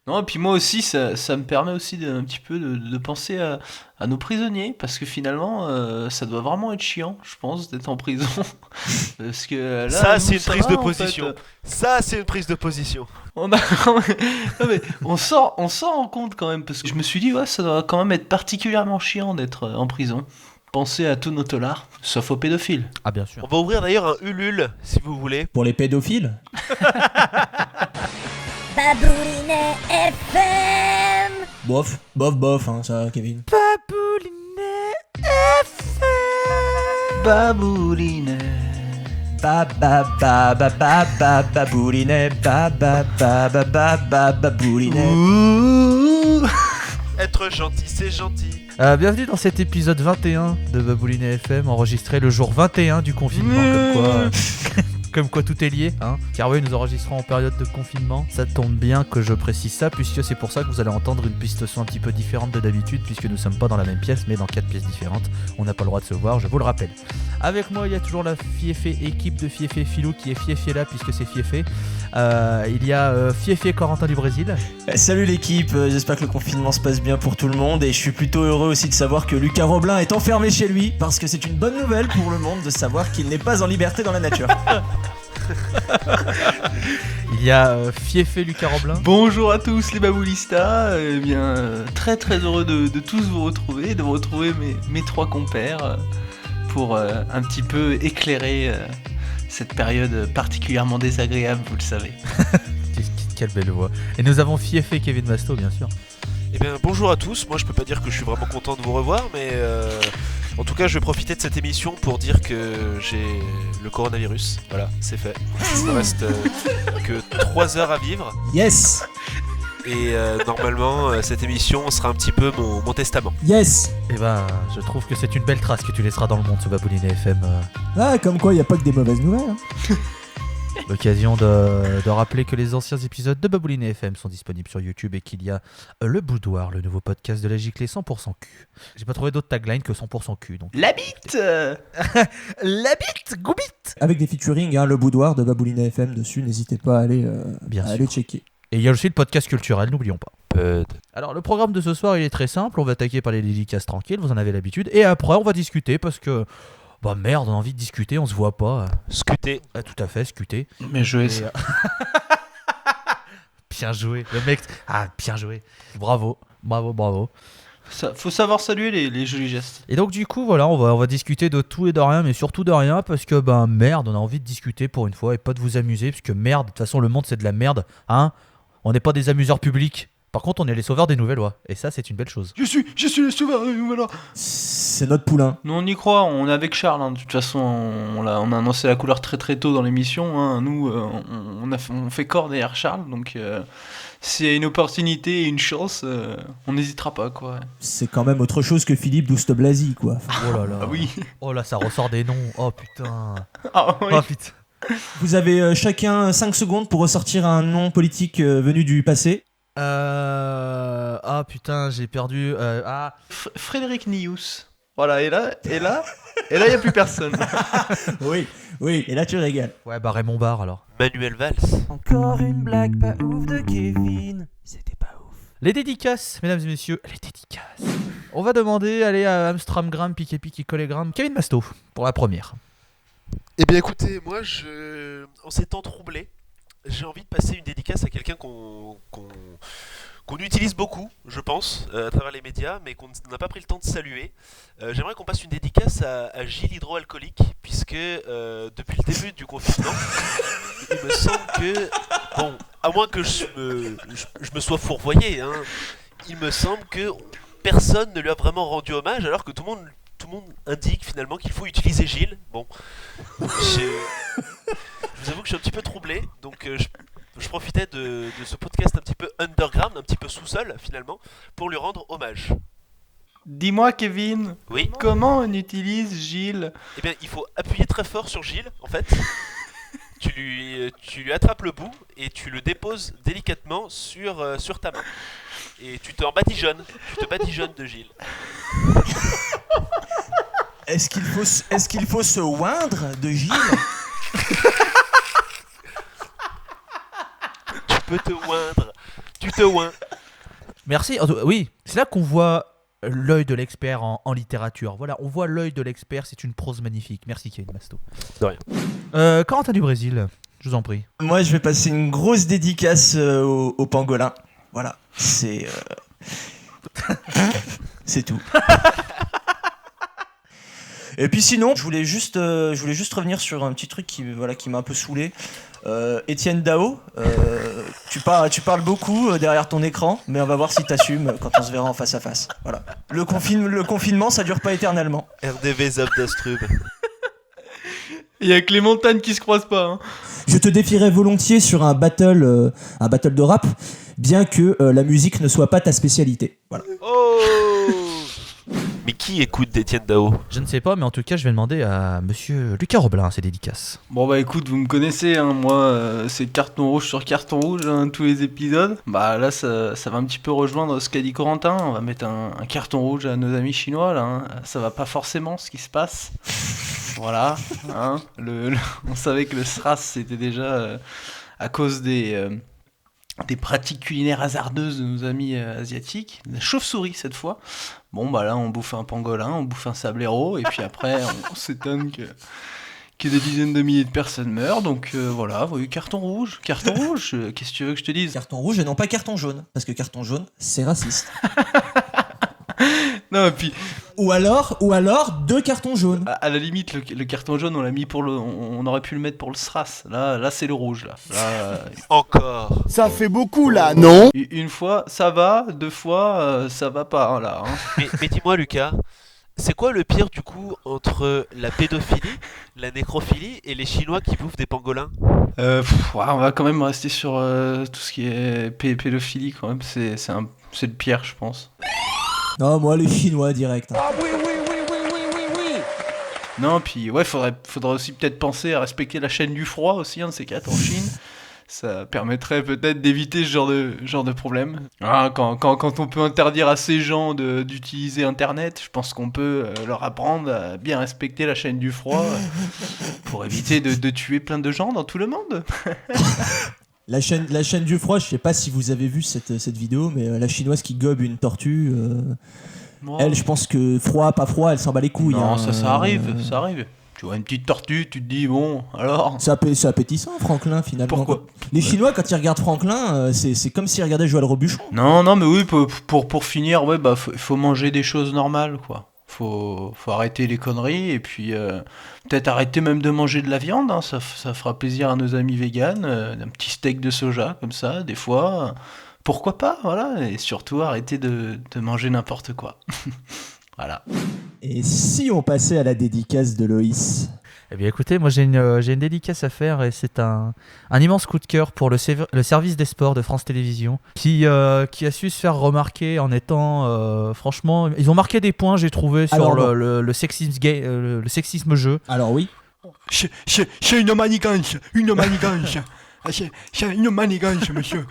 Non, et puis moi aussi, ça me permet aussi un petit peu de penser à nos prisonniers, parce que finalement, ça doit vraiment être chiant, je pense, d'être en prison. Parce que là, Ça, nous, c'est une ça prise de va en fait. position. Ça, c'est une prise de position. On a... Non, mais on s'en rend compte quand même, parce que je me suis dit, ouais, ça doit quand même être particulièrement chiant d'être en prison. Pensez à tous nos tolards, sauf aux pédophiles. Ah, bien On sûr. va ouvrir d'ailleurs un Ulule, si vous voulez. Pour les pédophiles. Baboulinet FM. Bof, hein, ça, Kevin. Baboulinet. Baboulinet, baboulinet. Ouh. Être gentil, c'est gentil. Bienvenue dans cet épisode 21 de Baboulinet FM, enregistré le jour 21 du confinement, comme quoi tout est lié, hein. Car oui, nous enregistrons en période de confinement. Ça tombe bien que je précise ça, puisque c'est pour ça que vous allez entendre une piste son un petit peu différente de d'habitude, puisque nous sommes pas dans la même pièce, mais dans 4 pièces différentes. On n'a pas le droit de se voir, je vous le rappelle. Avec moi, il y a toujours la Fiefé équipe de Fiefé Philou qui est Fiefé là, puisque c'est Fiefé. Il y a Fiefé Corentin du Brésil. Salut l'équipe, j'espère que le confinement se passe bien pour tout le monde et je suis plutôt heureux aussi de savoir que Lucas Roblin est enfermé chez lui parce que c'est une bonne nouvelle pour le monde de savoir qu'il n'est pas en liberté dans la nature. Il y a Fiefé Lucas Roblin. Bonjour à tous les baboulistas, très très heureux de tous vous retrouver, de retrouver mes trois compères pour un petit peu éclairer cette période particulièrement désagréable, vous le savez. Quelle belle voix. Et nous avons Fiefé Kevin Masto, bien sûr. Eh bien, bonjour à tous. Moi, je peux pas dire que je suis vraiment content de vous revoir, mais en tout cas, je vais profiter de cette émission pour dire que j'ai le coronavirus. Voilà, c'est fait. Il ne reste que 3 heures à vivre. Yes, Et normalement, cette émission sera un petit peu mon testament. yes. Et ben, je trouve que c'est une belle trace que tu laisseras dans le monde, ce Baboulinet FM. Ah, comme quoi il n'y a pas que des mauvaises nouvelles. Hein. L'occasion de rappeler que les anciens épisodes de Baboulinet FM sont disponibles sur YouTube et qu'il y a Le Boudoir, le nouveau podcast de la giclée 100% cul. J'ai pas trouvé d'autre tagline que 100% cul, donc. La bite La bite, goubit. Avec des featuring, hein, le boudoir de Baboulinet FM dessus, n'hésitez pas à aller, Bien à sûr. aller checker. Et il y a aussi le podcast culturel, n'oublions pas. Alors le programme de ce soir il est très simple, on va attaquer par les dédicaces tranquilles, vous en avez l'habitude, et après on va discuter parce que bah merde, on a envie de discuter, on se voit pas. Scuté. Ah, tout à fait, discuter. Mais je Et, bien joué, le mec. Ah, bien joué. Bravo. Faut savoir saluer les jolis gestes. Et donc du coup voilà, on va discuter de tout et de rien, mais surtout de rien parce que ben merde, on a envie de discuter pour une fois et pas de vous amuser, parce que merde, de toute façon le monde c'est de la merde, hein. On n'est pas des amuseurs publics. Par contre, on est les sauveurs des nouvelles lois. Et ça, c'est une belle chose. Je suis le sauveur, voilà. C'est notre poulain. Nous on y croit, on est avec Charles, hein. De toute façon on a annoncé la couleur très très tôt dans l'émission, hein. Nous on fait corps derrière Charles, donc s'il y a une opportunité et une chance, on n'hésitera pas quoi. C'est quand même autre chose que Philippe Douste-Blazy, quoi. Oh là là. Ah oui. Oh là, ça ressort des noms. Oh putain. Ah oui. Oh putain. Vous avez chacun 5 secondes pour ressortir un nom politique venu du passé. Ah putain, j'ai perdu. Frédéric Nius. Voilà, et là, il y a plus personne. Oui, et là tu régales. Ouais, bah Raymond Barre alors. Manuel Valls. Encore une blague pas ouf de Kevin. C'était pas ouf. Les dédicaces, mesdames et messieurs, les dédicaces. On va demander, allez, à Amstramgram, Piqué Collégramme, Kevin Masto, pour la première. Eh bien, écoutez, moi, en ces temps troublés, j'ai envie de passer une dédicace à quelqu'un qu'on utilise beaucoup, je pense, à travers les médias, mais qu'on n'a pas pris le temps de saluer. J'aimerais qu'on passe une dédicace à Gilles Hydroalcoolique, puisque depuis le début du confinement, il me semble que, bon, à moins que je me sois fourvoyé, hein, il me semble que personne ne lui a vraiment rendu hommage, alors que tout le monde indique finalement qu'il faut utiliser Gilles. Bon, je vous avoue que je suis un petit peu troublé, donc je profitais de ce podcast un petit peu underground, un petit peu sous-sol finalement, pour lui rendre hommage. Dis-moi Kevin, Oui. comment on utilise Gilles? Eh bien, il faut appuyer très fort sur Gilles, en fait. Tu lui attrapes le bout et tu le déposes délicatement sur ta main. Et tu te badigeonnes de Gilles. Est-ce qu'il faut se oindre de Gilles? Tu peux te oindre. Tu te oins. Merci. Oui, c'est là qu'on voit l'œil de l'expert en littérature. Voilà, on voit l'œil de l'expert, c'est une prose magnifique. Merci Kevin Masto. De rien. Corentin du Brésil, je vous en prie. Moi, je vais passer une grosse dédicace au pangolin. Voilà, c'est c'est tout. Et puis sinon, je voulais juste revenir sur un petit truc qui m'a un peu saoulé. Étienne Dao, tu parles beaucoup derrière ton écran, mais on va voir si t'assumes quand on se verra en face à face. Voilà. Le confinement, ça dure pas éternellement. RDV Zapdastrub. Il y a que les montagnes qui se croisent pas. Hein. Je te défierais volontiers sur un battle de rap, bien que la musique ne soit pas ta spécialité. Voilà. Oh. Mais qui écoute d'Étienne Dao? Je ne sais pas, mais en tout cas, je vais demander à monsieur Lucas Roblin ses dédicaces. Bon bah écoute, vous me connaissez, hein, moi c'est carton rouge sur carton rouge, hein, tous les épisodes. Bah là ça va un petit peu rejoindre ce qu'a dit Corentin, on va mettre un carton rouge à nos amis chinois là, hein. Ça va pas forcément ce qui se passe. Voilà, hein, on savait que le SRAS c'était déjà à cause des pratiques culinaires hasardeuses de nos amis asiatiques, la chauve-souris cette fois. Bon bah là on bouffe un pangolin, on bouffe un sablero et puis après on s'étonne que des dizaines de milliers de personnes meurent, donc voilà, vous voyez, carton rouge, qu'est-ce que tu veux que je te dise? Carton rouge et non pas carton jaune, parce que carton jaune c'est raciste. Non, et puis Ou alors 2 cartons jaunes. à la limite le carton jaune on l'a mis on aurait pu le mettre pour le SRAS, là c'est le rouge là. Encore. Ça fait beaucoup là, non? Une fois ça va, 2 fois ça va pas hein, là. Hein. Mais dis-moi Lucas, c'est quoi le pire du coup entre la pédophilie, la nécrophilie et les Chinois qui bouffent des pangolins? Ouais, on va quand même rester sur tout ce qui est pédophilie quand même, c'est le pire je pense. Non, moi les Chinois direct. Ah oui. Non, puis ouais, faudrait aussi peut-être penser à respecter la chaîne du froid aussi, un de ces quatre en Chine. Ça permettrait peut-être d'éviter ce genre de problème. Ah, quand on peut interdire à ces gens d'utiliser Internet, je pense qu'on peut leur apprendre à bien respecter la chaîne du froid pour éviter de tuer plein de gens dans tout le monde. La chaîne du froid, je sais pas si vous avez vu cette vidéo, mais la chinoise qui gobe une tortue, elle, je pense que froid, pas froid, elle s'en bat les couilles. Non, hein. ça arrive. Tu vois une petite tortue, tu te dis, bon, alors... C'est appétissant, Franklin, finalement. Pourquoi? Les Chinois, quand ils regardent Franklin, c'est comme s'ils regardaient Joël Robuchon. Non, mais oui, pour finir, ouais, bah, faut manger des choses normales, quoi. Faut arrêter les conneries, et puis peut-être arrêter même de manger de la viande, hein, ça fera plaisir à nos amis véganes, un petit steak de soja, comme ça, des fois, pourquoi pas, voilà, et surtout arrêter de manger n'importe quoi. Voilà. Et si on passait à la dédicace de Loïs? Eh bien écoutez, moi j'ai une dédicace à faire et c'est un immense coup de cœur pour le service des sports de France Télévisions qui a su se faire remarquer en étant franchement, ils ont marqué des points j'ai trouvé sur Alors, le sexisme gay, le sexisme jeu. Alors oui. C'est une manigance, c'est une manigance, monsieur.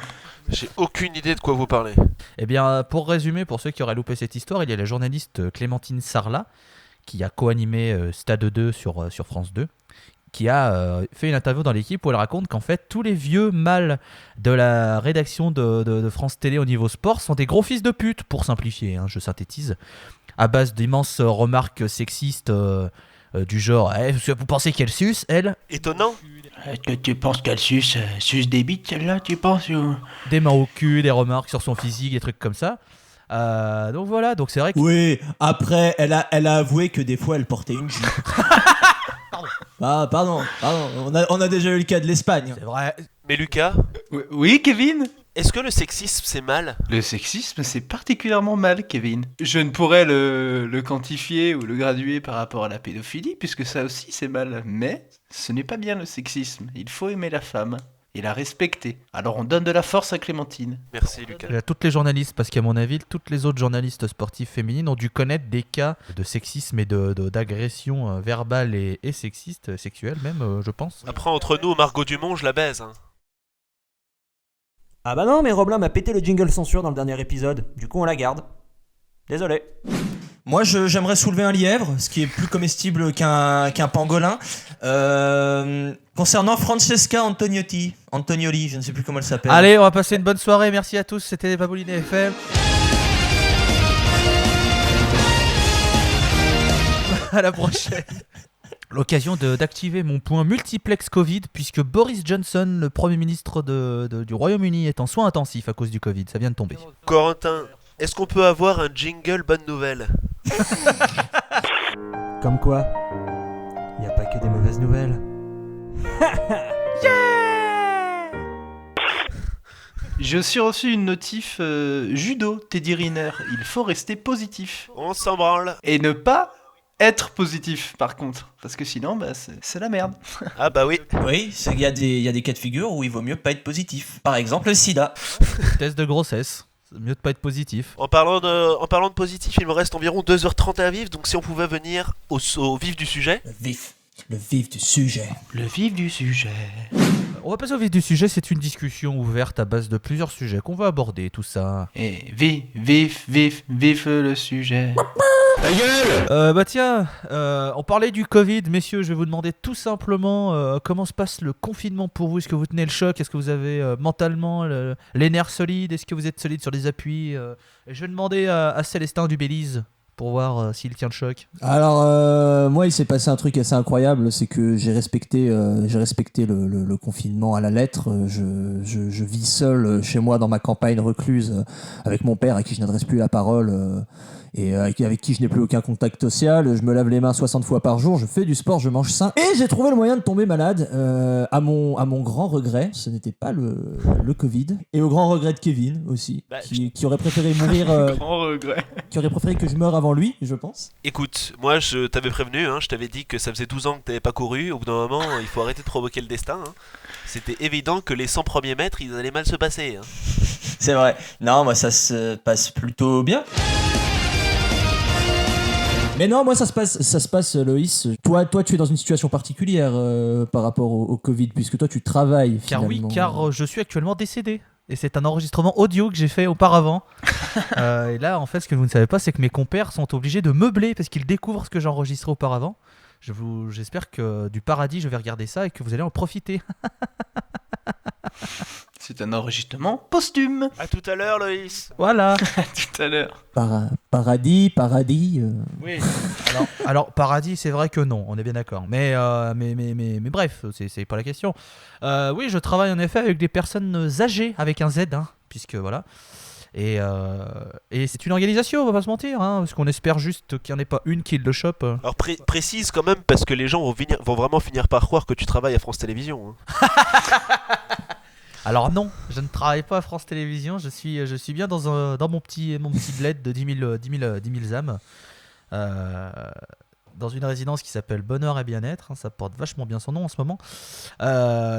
J'ai aucune idée de quoi vous parlez. Eh bien pour résumer, pour ceux qui auraient loupé cette histoire, il y a la journaliste Clémentine Sarlat qui a co-animé Stade 2 sur France 2, qui a fait une interview dans l'équipe où elle raconte qu'en fait tous les vieux mâles de la rédaction de France Télé au niveau sport sont des gros fils de pute, pour simplifier, hein, je synthétise, à base d'immenses remarques sexistes du genre vous pensez qu'elle suce, elle? Étonnant. Tu penses qu'elle suce des bites, celle-là, tu penses Des mains au cul, des remarques sur son physique, des trucs comme ça. Donc voilà, donc c'est vrai que... Oui, après, elle a avoué que des fois, elle portait une jupe. Pardon. On a déjà eu le cas de l'Espagne. C'est vrai. Mais Lucas, Oui, Kevin? est-ce que le sexisme c'est mal? Le sexisme, c'est particulièrement mal, Kevin. Je ne pourrais le quantifier ou le graduer par rapport à la pédophilie, puisque ça aussi c'est mal. Mais ce n'est pas bien le sexisme. Il faut aimer la femme et la respecter. Alors on donne de la force à Clémentine. Merci Lucas. À toutes les journalistes, parce qu'à mon avis, toutes les autres journalistes sportives féminines ont dû connaître des cas de sexisme et d'agression verbale et sexiste, sexuelle même, je pense. Après entre nous, Margot Dumont, je la baise. Hein. Ah bah non, mais Roblin m'a pété le jingle censure dans le dernier épisode. Du coup, on la garde. Désolé. J'aimerais soulever un lièvre, ce qui est plus comestible qu'un pangolin. Concernant Francesca Antonioli, je ne sais plus comment elle s'appelle. Allez, on va passer une bonne soirée. Merci à tous. C'était les Babouline FM. À la prochaine. L'occasion d'activer mon point multiplex Covid, puisque Boris Johnson, le Premier ministre du Royaume-Uni, est en soins intensifs à cause du Covid. Ça vient de tomber. Corentin, est-ce qu'on peut avoir un jingle bonne nouvelle? Comme quoi, y a pas que des mauvaises nouvelles. J'ai aussi reçu une notif judo, Teddy Riner. Il faut rester positif. On s'en branle. Et ne pas être positif, par contre. Parce que sinon, c'est la merde. Ah bah oui. Oui, il y a des cas de figure où il vaut mieux pas être positif. Par exemple, le sida. Test de grossesse. C'est mieux de pas être positif. En parlant de positif, il me reste environ 2h30 à vivre, donc si on pouvait venir au vif du sujet. Le vif du sujet. Le vif du sujet. On va passer au vif du sujet. C'est une discussion ouverte à base de plusieurs sujets qu'on va aborder, tout ça. Et vif le sujet. Ta gueule. Bah tiens, on parlait du Covid, messieurs, je vais vous demander tout simplement comment se passe le confinement pour vous. Est-ce que vous tenez le choc? Est-ce que vous avez mentalement les nerfs solides? Est-ce que vous êtes solide sur les appuis? Et je vais demander à Célestin du Belize pour voir s'il tient le choc. Alors moi il s'est passé un truc assez incroyable, c'est que j'ai respecté le confinement à la lettre. Je vis seul chez moi dans ma campagne recluse avec mon père à qui je n'adresse plus la parole et avec qui je n'ai plus aucun contact social. Je me lave les mains 60 fois par jour, je fais du sport, je mange sain et j'ai trouvé le moyen de tomber malade à mon grand regret. Ce n'était pas le Covid et au grand regret de Kevin aussi, qui aurait préféré mourir Grand regret. qui aurait préféré que je meure avant lui, je pense. Écoute, moi je t'avais prévenu, je t'avais dit que ça faisait 12 ans que t'avais pas couru. Au bout d'un moment, il faut arrêter de provoquer le destin. C'était évident que les 100 premiers mètres, ils allaient mal se passer. C'est vrai. Non, moi ça se passe plutôt bien. Mais non, moi ça se passe Loïs. Toi tu es dans une situation particulière par rapport au Covid, puisque toi tu travailles Car finalement. oui, car je suis actuellement décédé. Et c'est un enregistrement audio que j'ai fait auparavant. Et là, en fait, ce que vous ne savez pas, c'est que mes compères sont obligés de meubler parce qu'ils découvrent ce que j'ai enregistré auparavant. J'espère que du paradis, je vais regarder ça et que vous allez en profiter. C'est un enregistrement posthume. À tout à l'heure, Loïs. Voilà. Tout à l'heure. Paradis. Oui. Alors, paradis, c'est vrai que non, on est bien d'accord. Mais bref, c'est pas la question. Oui, je travaille en effet avec des personnes âgées, avec un Z, puisque voilà. Et c'est une organisation, on va pas se mentir, parce qu'on espère juste qu'il n'y en ait pas une qui le chope. Alors précise quand même, parce que les gens vont vraiment finir par croire que tu travailles à France Télévisions. Alors non, je ne travaille pas à France Télévisions, je suis bien dans mon petit bled de 10 000 âmes, dans une résidence qui s'appelle Bonheur et Bien-être, ça porte vachement bien son nom en ce moment,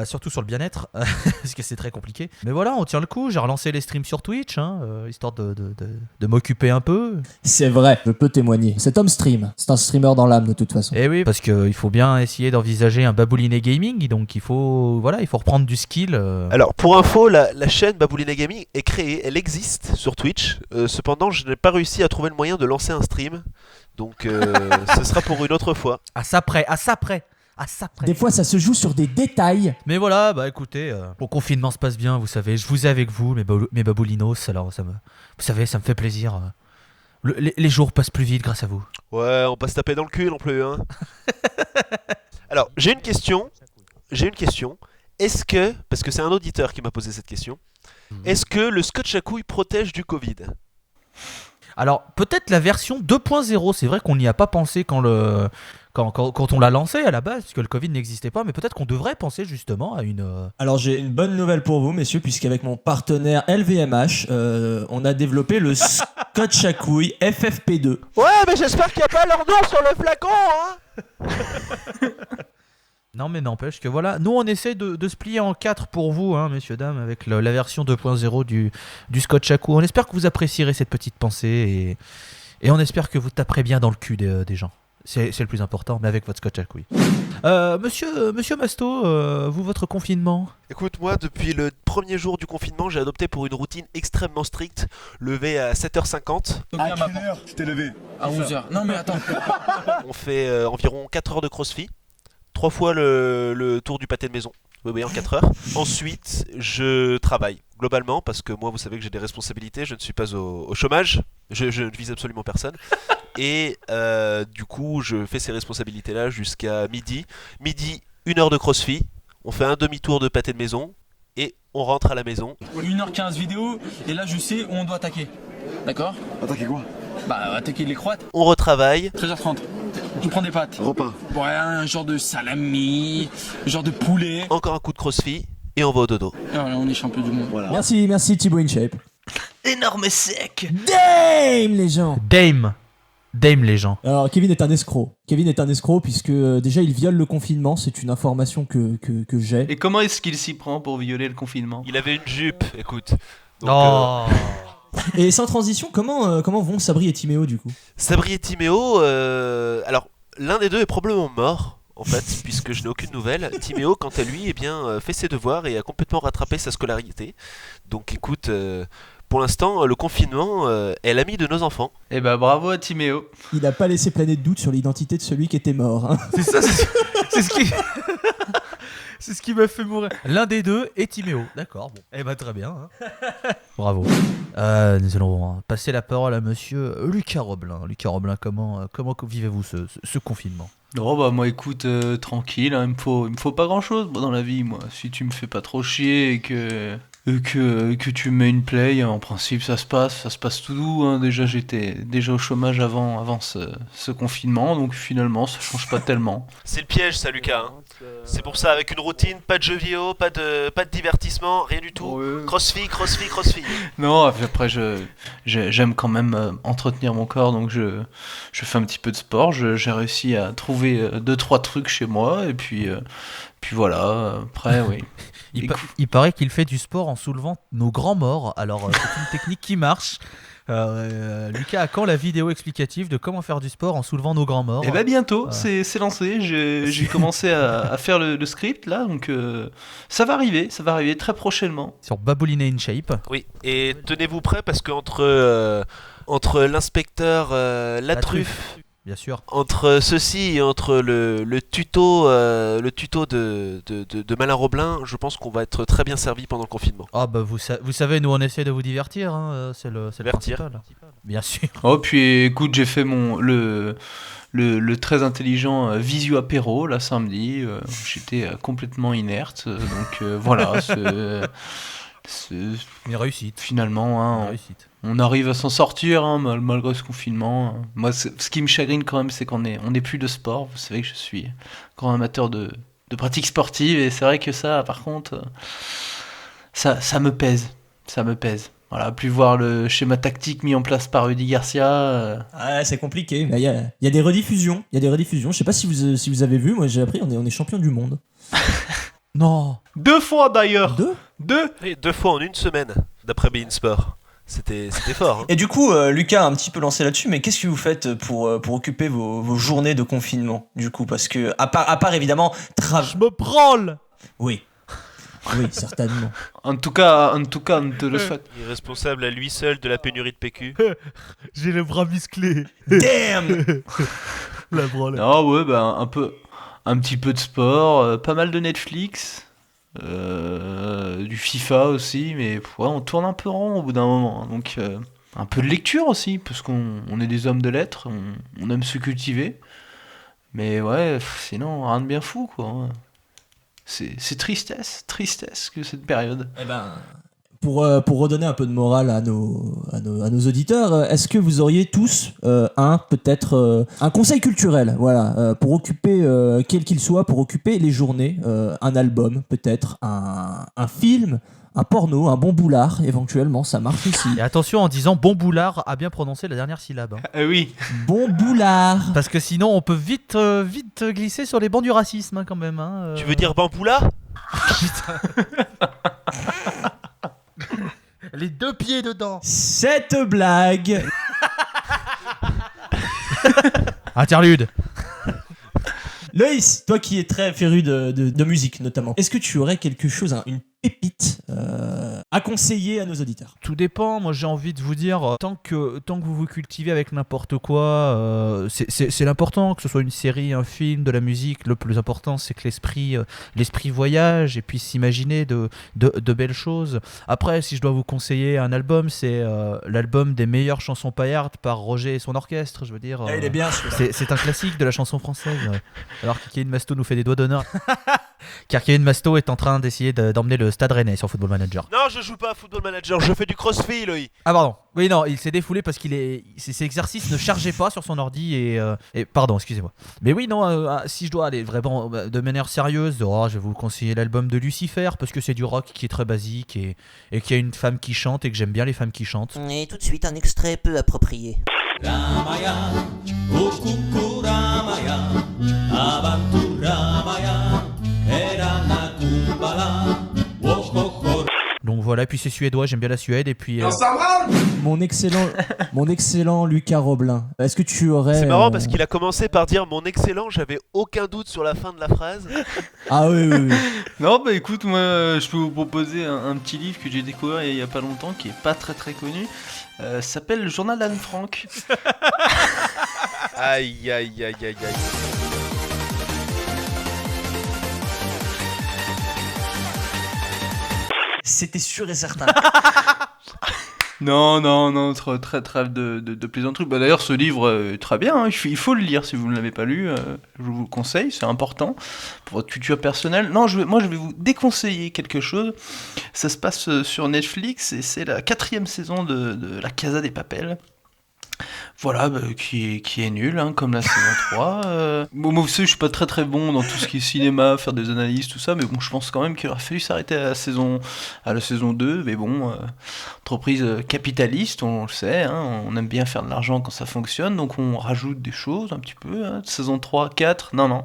surtout sur le bien-être, parce que c'est très compliqué. Mais voilà, on tient le coup, j'ai relancé les streams sur Twitch, histoire de m'occuper un peu. C'est vrai, je peux témoigner. Cet homme stream, c'est un streamer dans l'âme de toute façon. Et oui, parce qu'il faut bien essayer d'envisager un Babouliné Gaming, donc il faut reprendre du skill. Alors pour info, la chaîne Babouliné Gaming est créée, elle existe sur Twitch, cependant je n'ai pas réussi à trouver le moyen de lancer un stream. Donc ce sera pour une autre fois. À ça près. Des fois ça se joue sur des détails. Mais voilà, bah écoutez, le confinement se passe bien, vous savez, je vous ai avec vous, mes baboulinos, alors vous savez, ça me fait plaisir. Les jours passent plus vite grâce à vous. Ouais, on peut se taper dans le cul non plus, Alors, j'ai une question. Est-ce que, parce que c'est un auditeur qui m'a posé cette question, est-ce que le scotch à couilles protège du Covid ? Alors, peut-être la version 2.0, c'est vrai qu'on n'y a pas pensé quand on l'a lancé à la base, puisque le Covid n'existait pas, mais peut-être qu'on devrait penser justement à une... Alors j'ai une bonne nouvelle pour vous, messieurs, puisqu'avec mon partenaire LVMH, on a développé le scotch à couilles FFP2. Ouais, mais j'espère qu'il n'y a pas leur nom sur le flacon, Non mais n'empêche que voilà, nous on essaie de se plier en 4 pour vous, messieurs, dames, avec la version 2.0 du scotch à couilles. On espère que vous apprécierez cette petite pensée et on espère que vous taperez bien dans le cul des gens. C'est le plus important, mais avec votre scotch à couilles. Monsieur Masto, vous, votre confinement? Écoute, moi, depuis le premier jour du confinement, j'ai adopté pour une routine extrêmement stricte, levé à 7h50. À quelle heure tu t'es levé? À 11h. Non mais attends. On fait environ 4 heures de crossfit, 3 fois le tour du pâté de maison. Oui, en 4 heures. Ensuite, je travaille, globalement, parce que moi, vous savez que j'ai des responsabilités, je ne suis pas au chômage, je ne vise absolument personne. Et du coup, je fais ces responsabilités-là jusqu'à midi. Midi, 1 heure de crossfit, on fait un demi-tour de pâté de maison, et on rentre à la maison. 1h15 vidéo, et là je sais où on doit attaquer. D'accord? Attaquer quoi? Bah attaquer les croates. On retravaille. 13h30. On prend des pâtes. Repas. Ouais, un genre de salami, genre de poulet. Encore un coup de crossfit, et on va au dodo. Et voilà, on est champion du monde. Voilà. Merci Thibaut InShape. Énorme sec. Dame les gens. Dame les gens. Alors Kevin est un escroc. Puisque déjà il viole le confinement, c'est une information que j'ai. Et comment est-ce qu'il s'y prend pour violer le confinement? Il avait une jupe, écoute. Donc, Oh Et sans transition, comment vont Sabri et Timéo du coup? Sabri et Timéo, alors l'un des deux est probablement mort, en fait, puisque je n'ai aucune nouvelle. Timéo, quant à lui, fait ses devoirs et a complètement rattrapé sa scolarité. Donc écoute, pour l'instant, le confinement est l'ami de nos enfants. Eh ben bravo à Timéo. Il n'a pas laissé planer de doute sur l'identité de celui qui était mort. Hein. C'est ça, c'est ce qui... C'est ce qui m'a fait mourir. L'un des deux est Timéo. D'accord, bon. Eh ben très bien. Hein. Bravo. Nous allons passer la parole à monsieur Lucas Roblin. Lucas Roblin, comment vivez-vous ce confinement? Oh bah moi écoute, tranquille, hein, il me faut pas grand chose dans la vie moi. Si tu me fais pas trop chier et que tu me mets une play, en principe ça se passe tout doux. Hein. Déjà j'étais au chômage avant ce confinement, donc finalement ça change pas tellement. C'est le piège ça Lucas, hein. C'est pour ça, avec une routine, pas de jeux vidéo, pas de divertissement, rien du tout. Ouais. Crossfit. Non, après j'aime quand même entretenir mon corps, donc je fais un petit peu de sport. J'ai réussi à trouver 2-3 trucs chez moi, et puis voilà, après oui. Il paraît qu'il fait du sport en soulevant nos grands morts, alors c'est une technique qui marche. Lucas, à quand la vidéo explicative de comment faire du sport en soulevant nos grands morts? Et bah bientôt, c'est lancé, j'ai commencé à faire le script là, donc ça va arriver très prochainement. Sur Babouliné InShape. Oui, et tenez-vous prêts parce que entre l'inspecteur la truffe, bien sûr, entre ceci et entre le tuto de Malin Roblin, je pense qu'on va être très bien servi pendant le confinement. Ah bah vous savez, nous on essaie de vous divertir, hein, c'est le principal. Bien sûr. Oh puis écoute, j'ai fait le très intelligent Visio Apéro là samedi, j'étais complètement inerte, donc voilà, c'est une réussite. Finalement, hein, on arrive à s'en sortir hein, malgré ce confinement. Moi, ce qui me chagrine quand même, c'est qu'on n'est plus de sport. Vous savez que je suis grand amateur de pratiques sportives, et c'est vrai que ça, par contre, ça me pèse. Voilà, plus voir le schéma tactique mis en place par Rudy Garcia. Ah, c'est compliqué. Il y a des rediffusions. Je sais pas si vous avez vu. Moi, j'ai appris, on est champion du monde. Non. 2 fois d'ailleurs. 2 Oui, 2 fois en une semaine, d'après Bein Sport. C'était fort. Hein. Et du coup, Lucas a un petit peu lancé là-dessus, mais qu'est-ce que vous faites pour occuper vos journées de confinement, du coup? Parce que, à part évidemment, je me branle. Oui, certainement. En tout cas, on te le souhaite. Il est responsable à lui seul de la pénurie de PQ. J'ai les bras musclés. Damn. La branle. Ah ouais, bah un petit peu de sport, pas mal de Netflix. Du FIFA aussi, mais ouais, on tourne un peu rond au bout d'un moment, hein. Donc un peu de lecture aussi, parce qu'on est des hommes de lettres, on aime se cultiver, mais ouais, sinon rien de bien fou quoi. C'est tristesse que cette période. Eh ben, pour redonner un peu de morale à nos auditeurs, est-ce que vous auriez tous peut-être un conseil culturel, voilà, pour occuper, quel qu'il soit, pour occuper les journées, un album, peut-être, un film, un porno, un bon boulard, éventuellement, ça marche aussi. Et attention, en disant bon boulard, à bien prononcer la dernière syllabe. Hein. Oui. Bon boulard. Parce que sinon, on peut vite glisser sur les bancs du racisme, hein, quand même. Hein, Tu veux dire Bamboula? Putain. Les 2 pieds dedans. Cette blague. Interlude. Loïs, toi qui es très féru de musique notamment, est-ce que tu aurais quelque chose, une pépite à conseiller à nos auditeurs? Tout dépend, moi j'ai envie de vous dire, tant que vous vous cultivez avec n'importe quoi, c'est l'important, que ce soit une série, un film, de la musique, le plus important c'est que l'esprit voyage et puisse s'imaginer de belles choses. Après, si je dois vous conseiller un album, c'est l'album des meilleures chansons paillardes par Roger et son orchestre, je veux dire. Il est bien celui-là. C'est un classique de la chanson française. Alors que Kevin Masto nous fait des doigts d'honneur. Car Kevin Masto est en train d'essayer d'emmener le Stade Rennais sur Football Manager. Non, je joue pas à Football Manager, je fais du crossfit, Loïc. Ah pardon. Oui non, il s'est défoulé parce ses exercices ne chargeaient pas sur son ordi et pardon, excusez-moi. Mais oui non, si je dois aller vraiment de manière sérieuse, je vais vous conseiller l'album de Lucifer parce que c'est du rock qui est très basique et qu'il y a une femme qui chante et que j'aime bien les femmes qui chantent. Et tout de suite un extrait peu approprié. Ramaya, Okuku Ramaya, Abantu Ramaya, Erana Kumbala, Wokoho. Donc voilà, puis c'est suédois, j'aime bien la Suède et puis... Mon excellent Lucas Roblin, est-ce que tu aurais... C'est marrant parce qu'il a commencé par dire mon excellent, j'avais aucun doute sur la fin de la phrase. Ah oui. Non, bah écoute, moi je peux vous proposer un petit livre que j'ai découvert il y a pas longtemps, qui est pas très très connu. Ça s'appelle Le Journal d'Anne Frank. Aïe. C'était sûr et certain. Non, très trêve de plaisanterie. Bah, d'ailleurs, ce livre est très bien, hein. Il faut le lire si vous ne l'avez pas lu. Je vous le conseille, c'est important pour votre culture personnelle. Non, je vais vous déconseiller quelque chose. Ça se passe sur Netflix et c'est la 4e saison de La Casa des Papel. Voilà, qui est nul, hein, comme la saison 3. Bon, moi, vous savez, je suis pas très très bon dans tout ce qui est cinéma, faire des analyses, tout ça, mais bon, je pense quand même qu'il aurait fallu s'arrêter à la saison 2, mais bon, entreprise capitaliste, on le sait, hein, on aime bien faire de l'argent quand ça fonctionne, donc on rajoute des choses un petit peu, hein, saison 3, 4, non,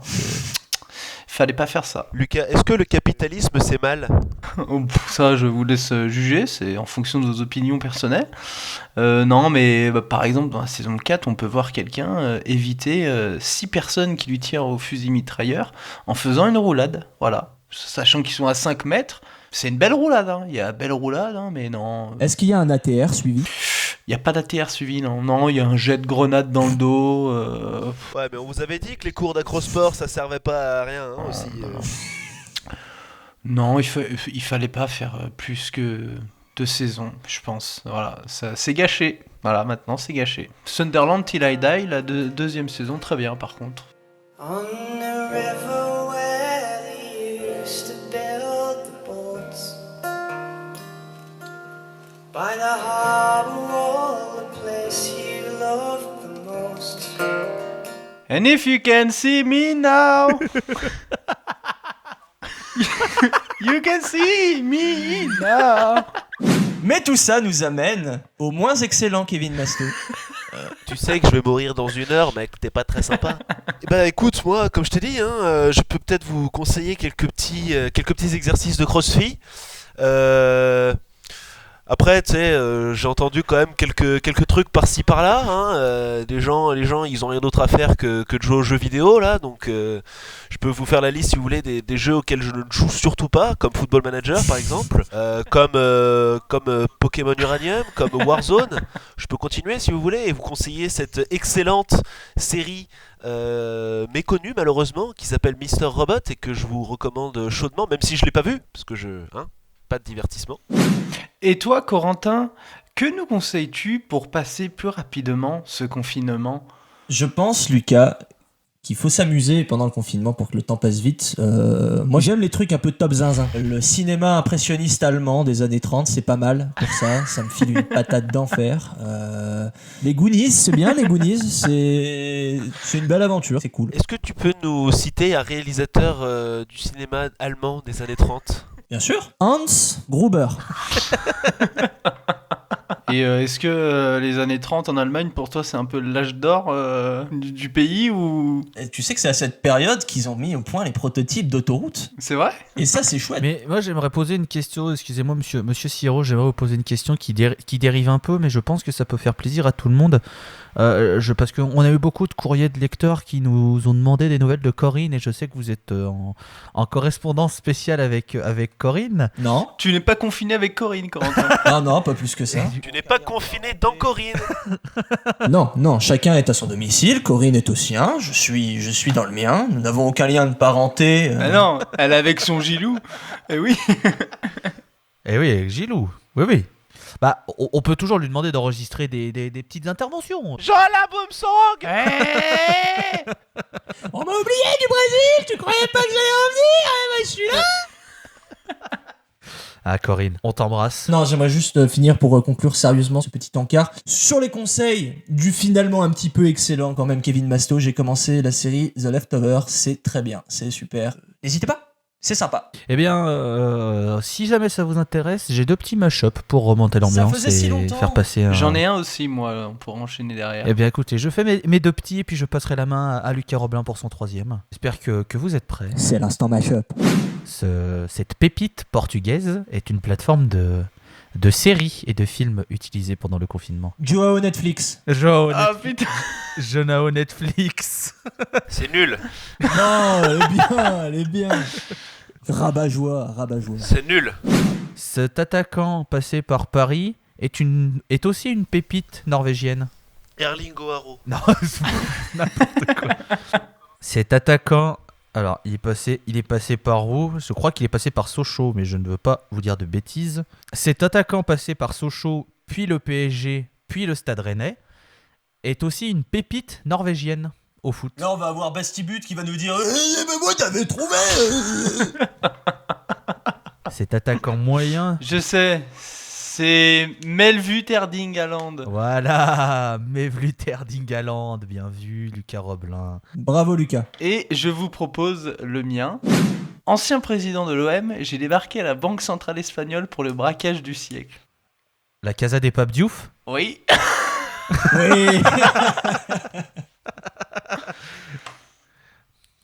fallait pas faire ça. Lucas, est-ce que le capitalisme c'est mal ? Ça, je vous laisse juger, c'est en fonction de vos opinions personnelles. Non, mais par exemple, dans la saison 4, on peut voir quelqu'un éviter 6 personnes qui lui tirent au fusil mitrailleur en faisant une roulade. Voilà. Sachant qu'ils sont à 5 mètres, c'est une belle roulade. Hein. Il y a belle roulade, hein, mais non. Est-ce qu'il y a un ATR suivi ? Il n'y a pas d'ATR suivi, non. Non, il y a un jet de grenade dans le dos. Ouais, mais on vous avait dit que les cours d'acrosport, ça servait pas à rien, hein, aussi. Non, il fallait pas faire plus que 2 saisons, je pense. Voilà, ça, c'est gâché. Voilà, maintenant c'est gâché. Sunderland Till I Die, la deuxième saison, très bien par contre. On the river where they used to build the boats, by the harbor wall, the place you loved the most. And if you can see me now, you can see me now. Mais tout ça nous amène au moins excellent Kevin Masto. Tu sais que je vais mourir dans 1 heure, mec, t'es pas très sympa. Bah écoute, moi, comme je t'ai dit, hein, je peux peut-être vous conseiller quelques petits exercices de crossfit. Après, tu sais, j'ai entendu quand même quelques trucs par-ci par-là. Hein, les gens, ils ont rien d'autre à faire que de jouer aux jeux vidéo là. Donc, je peux vous faire la liste si vous voulez des jeux auxquels je ne joue surtout pas, comme Football Manager par exemple, comme Pokémon Uranium, comme Warzone. Je peux continuer si vous voulez et vous conseiller cette excellente série méconnue malheureusement qui s'appelle Mr. Robot et que je vous recommande chaudement, même si je l'ai pas vu, parce que pas de divertissement. Et toi, Corentin, que nous conseilles-tu pour passer plus rapidement ce confinement ? Je pense, Lucas, qu'il faut s'amuser pendant le confinement pour que le temps passe vite. Moi, j'aime les trucs un peu top zinzin. Le cinéma impressionniste allemand des années 30, c'est pas mal pour ça. Ça me file une patate d'enfer. Les Goonies, c'est bien, les Goonies. C'est une belle aventure, c'est cool. Est-ce que tu peux nous citer un réalisateur du cinéma allemand des années 30 ? Bien sûr. Hans Gruber. Et est-ce que les années 30 en Allemagne, pour toi, c'est un peu l'âge d'or du pays ou... Et tu sais que c'est à cette période qu'ils ont mis au point les prototypes d'autoroutes. C'est vrai ? Et ça, c'est chouette. Mais moi, j'aimerais poser une question. Excusez-moi, monsieur Siro, j'aimerais vous poser une question qui dérive un peu, mais je pense que ça peut faire plaisir à tout le monde. Parce qu'on a eu beaucoup de courriers de lecteurs qui nous ont demandé des nouvelles de Corinne, et je sais que vous êtes en correspondance spéciale avec Corinne. Non. Tu n'es pas confiné avec Corinne, Corentin. Non, pas plus que ça. Tu n'es pas confiné dans Corinne. Non, chacun est à son domicile. Corinne est au sien. Je suis dans le mien. Nous n'avons aucun lien de parenté. Ah non, elle est avec son Gilou. Eh oui. Eh oui, avec Gilou. Oui. Bah, on peut toujours lui demander d'enregistrer des petites interventions. Joël Boomsong. On m'a oublié du Brésil. Tu croyais pas que j'allais revenir? Je suis là. Ah, Corinne, on t'embrasse. Non, j'aimerais juste finir pour conclure sérieusement ce petit encart. Sur les conseils du finalement un petit peu excellent quand même Kevin Masto, j'ai commencé la série The Leftovers. C'est très bien, c'est super. N'hésitez pas. C'est sympa. Eh bien, si jamais ça vous intéresse, j'ai 2 petits mash-up pour remonter l'ambiance faisait si et longtemps. faire passer un... J'en ai un aussi, moi, pour enchaîner derrière. Eh bien, écoutez, je fais mes 2 petits et puis je passerai la main à Lucas Roblin pour son 3e. J'espère que vous êtes prêts. C'est l'instant mashup. Cette pépite portugaise est une plateforme de séries et de films utilisés pendant le confinement. Joao Netflix. Ah putain. Jonao Netflix. C'est nul. Non, elle est bien. Rabat-joie. C'est nul. Cet attaquant passé par Paris est aussi une pépite norvégienne. Erling Haro. Non, n'importe quoi. Cet attaquant, alors il est passé par où? Je crois qu'il est passé par Sochaux, mais je ne veux pas vous dire de bêtises. Cet attaquant passé par Sochaux, puis le PSG, puis le Stade Rennais, est aussi une pépite norvégienne au foot. Là, on va avoir Bastibut qui va nous dire mais moi, t'avais trouvé. Cet attaquant moyen. Je sais, c'est Melvu Terding Haaland. Voilà, Mevlut Erding Haaland, bien vu, Lucas Roblin. Bravo, Lucas. Et je vous propose le mien. Ancien président de l'OM, j'ai débarqué à la Banque Centrale Espagnole pour le braquage du siècle. La Casa des Pape Diouf. Oui. Oui.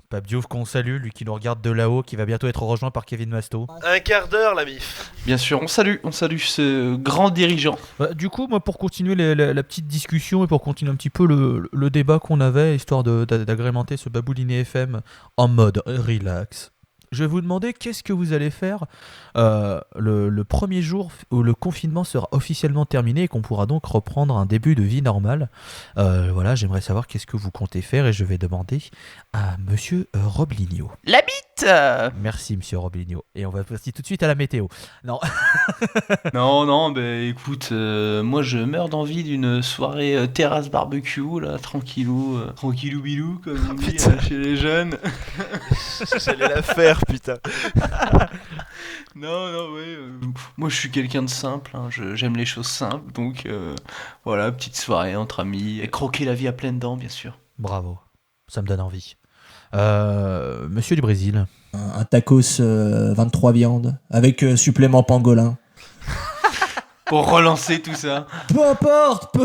Pape Diouf qu'on salue, lui qui nous regarde de là-haut, qui va bientôt être rejoint par Kevin Masto. Un quart d'heure, la MIF. Bien sûr, on salue ce grand dirigeant. Du coup, moi, pour continuer la petite discussion et pour continuer un petit peu le débat qu'on avait, histoire d'agrémenter ce Babouliné FM en mode relax, je vais vous demander qu'est-ce que vous allez faire le premier jour où le confinement sera officiellement terminé et qu'on pourra donc reprendre un début de vie normale. Voilà, j'aimerais savoir qu'est-ce que vous comptez faire et je vais demander à Monsieur Robligno. La bite. Merci Monsieur Robligno. Et on va passer tout de suite à la météo. Non. Non, écoute, moi je meurs d'envie d'une soirée terrasse barbecue, là, tranquillou bilou, comme on dit chez les jeunes. J'allais la faire, putain. Non, ouais. Moi je suis quelqu'un de simple, hein, j'aime les choses simples, donc voilà, petite soirée entre amis, et croquer la vie à pleines dents, bien sûr. Bravo, ça me donne envie. Monsieur du Brésil. Un tacos 23 viandes avec supplément pangolin. Pour relancer tout ça. Peu importe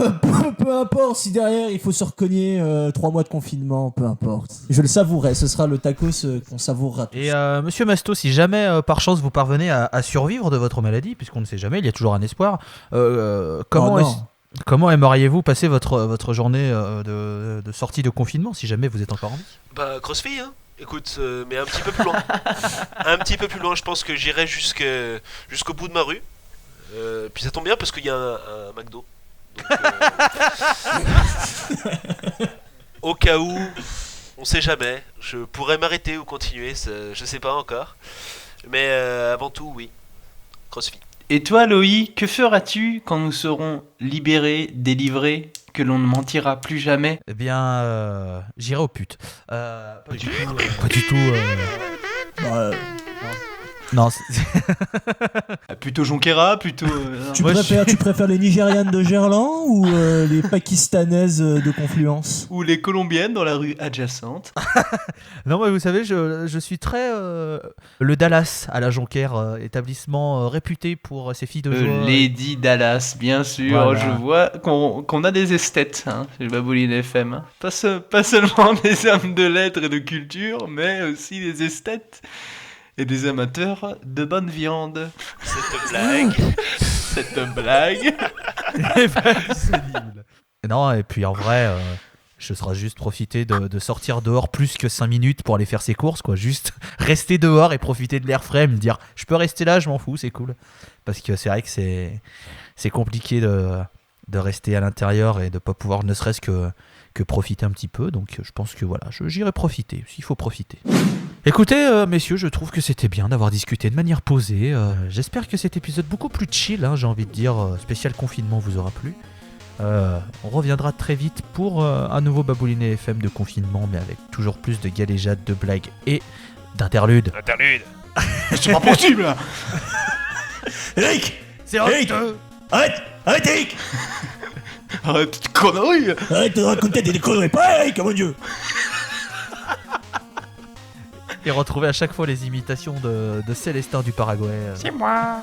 si derrière il faut se recogner 3 mois de confinement, peu importe. Je le savourerai, ce sera le tacos qu'on savourera tous. Et Monsieur Masto, si jamais par chance vous parvenez à survivre de votre maladie, puisqu'on ne sait jamais, il y a toujours un espoir, comment aimeriez-vous passer votre journée de sortie de confinement si jamais vous êtes encore en vie? Bah, CrossFit, hein. Écoute, mais un petit peu plus loin. Un petit peu plus loin, je pense que j'irai jusqu'au bout de ma rue. Puis ça tombe bien parce qu'il y a un McDo. Donc, au cas où, on sait jamais, je pourrais m'arrêter ou continuer, je sais pas encore. Mais avant tout, oui, CrossFit. Et toi, Loïc, que feras-tu quand nous serons libérés, délivrés, que l'on ne mentira plus jamais? Eh bien, j'irai aux putes. Pas du tout. Non, plutôt Jonquera, plutôt. Tu préfères les Nigérianes de Gerland ou les Pakistanaises de Confluence? Ou les Colombiennes dans la rue adjacente? Non, moi, vous savez, je suis très le Dallas à la Jonquère, établissement réputé pour ses filles de joie. Lady Dallas, bien sûr. Voilà. Je vois qu'on a des esthètes, hein, chez Babouline FM. Hein. Pas seulement des hommes de lettres et de culture, mais aussi des esthètes. Et des amateurs de bonne viande. Cette blague. Cette blague. C'est nul. Non, et puis en vrai, je serai juste profiter de sortir dehors plus que 5 minutes pour aller faire ses courses, quoi. Juste rester dehors et profiter de l'air frais, me dire je peux rester là, je m'en fous, c'est cool. Parce que c'est vrai que c'est compliqué de rester à l'intérieur et de pas pouvoir ne serait-ce que profiter un petit peu. Donc je pense que voilà, j'irai profiter, s'il faut profiter. Écoutez, messieurs, je trouve que c'était bien d'avoir discuté de manière posée. J'espère que cet épisode beaucoup plus chill, j'ai envie de dire, spécial confinement vous aura plu. On reviendra très vite pour un nouveau Baboulinet FM de confinement, mais avec toujours plus de galéjades, de blagues et d'interludes. Interlude. C'est pas possible. Eric, C'est Eric, arrête Eric, Arrête de conneries. arrête de raconter des conneries, pas Eric, mon Dieu. Et retrouver à chaque fois les imitations de Célestin du Paraguay. C'est moi.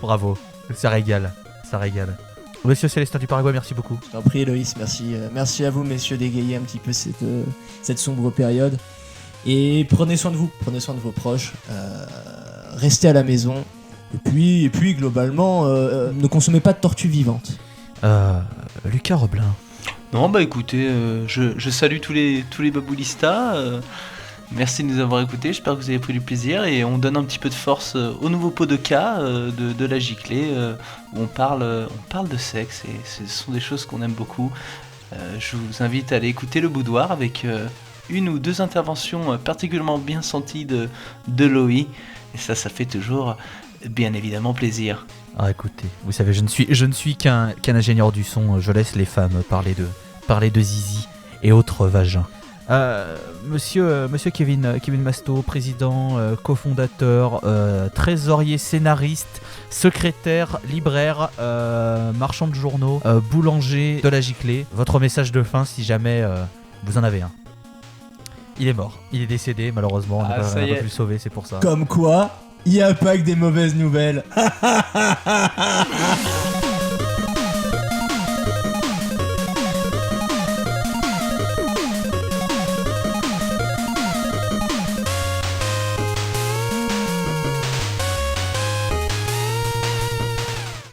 Bravo, ça régale, ça régale. Monsieur Célestin du Paraguay, merci beaucoup. Je t'en prie, Loïs, merci. Merci à vous, messieurs, d'égayer un petit peu cette sombre période. Et prenez soin de vous, prenez soin de vos proches. Restez à la maison. Et puis globalement, ne consommez pas de tortues vivantes. Lucas Roblin. Non, bah écoutez, je salue tous les baboulistas. Merci de nous avoir écoutés, j'espère que vous avez pris du plaisir. Et on donne un petit peu de force au nouveau pot de cas de la giclée, où on parle de sexe. Et ce sont des choses qu'on aime beaucoup. Je vous invite à aller écouter Le Boudoir avec une ou deux interventions particulièrement bien senties de Loïc. Et ça fait toujours bien évidemment plaisir. Ah écoutez, vous savez, je ne suis qu'un ingénieur du son, je laisse les femmes parler de zizi et autres vagins. Monsieur Kevin Masto, président, cofondateur, trésorier, scénariste, secrétaire, libraire, marchand de journaux, boulanger de la giclée. Votre message de fin si jamais vous en avez un. Il est mort, il est décédé malheureusement, on n'a pas pu le sauver, c'est pour ça. Comme quoi, il n'y a pas que des mauvaises nouvelles.